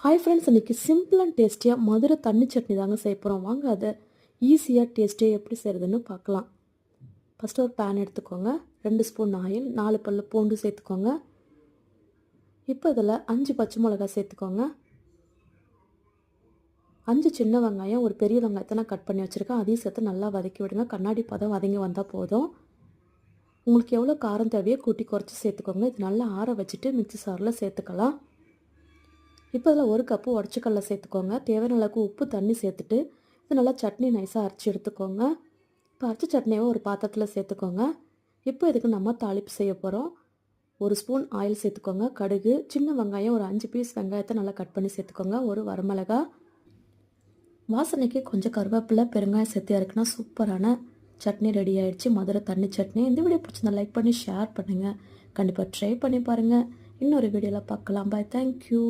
Hi friends, இன்றைக்கி simple and டேஸ்டியாக மதுரை தண்ணி சட்னி தாங்க செய்ய போகிறோம். வாங்க அதை ஈஸியாக டேஸ்டியாக எப்படி செய்கிறதுன்னு பார்க்கலாம். ஃபஸ்ட்டு ஒரு பேன் எடுத்துக்கோங்க. 2 ஸ்பூன் ஆயில், 4 பல்லு பூண்டு சேர்த்துக்கோங்க. இப்போ இதில் 5 பச்சை மிளகாய் சேர்த்துக்கோங்க. 5 சின்ன வெங்காயம், ஒரு பெரிய வெங்காயத்தை நான் கட் பண்ணி வச்சுருக்கேன். அதையும் சேர்த்து நல்லா வதக்கி விடுங்க. கண்ணாடி பதம் வதங்கி வந்தால் போதும். உங்களுக்கு எவ்வளோ காரம் தேவையோ கூட்டி குறைச்சி சேர்த்துக்கோங்க. இது நல்லா ஆற வச்சுட்டு மிக்ஸி சாரில் சேர்த்துக்கலாம். இப்போ இதில் 1 கப்பு உடச்சிக்கல்ல சேர்த்துக்கோங்க. தேவையான அளவுக்கு உப்பு, தண்ணி சேர்த்துட்டு இது நல்லா சட்னி நைஸாக அரைச்சி எடுத்துக்கோங்க. இப்போ அரைச்ச சட்னியை ஒரு பாத்திரத்தில் சேர்த்துக்கோங்க. இப்போ இதுக்கு நம்ம தாளிப்பு செய்ய போகிறோம். 1 ஸ்பூன் ஆயில் சேர்த்துக்கோங்க. கடுகு, சின்ன வெங்காயம், ஒரு 5 பீஸ் வெங்காயத்தை நல்லா கட் பண்ணி சேர்த்துக்கோங்க. ஒரு வரமிளகா, வாசனைக்கு கொஞ்சம் கருவேப்பிலை, பெருங்காயம் சேர்த்து இறக்குனா சூப்பரான சட்னி ரெடி ஆகிடுச்சு. மதுரை தண்ணி சட்னி. இந்த வீடியோ பிடிச்சிருந்தா லைக் பண்ணி ஷேர் பண்ணுங்கள். கண்டிப்பாக ட்ரை பண்ணி பாருங்கள். இன்னொரு வீடியோவில் பார்க்கலாம். பாய். தேங்க்யூ.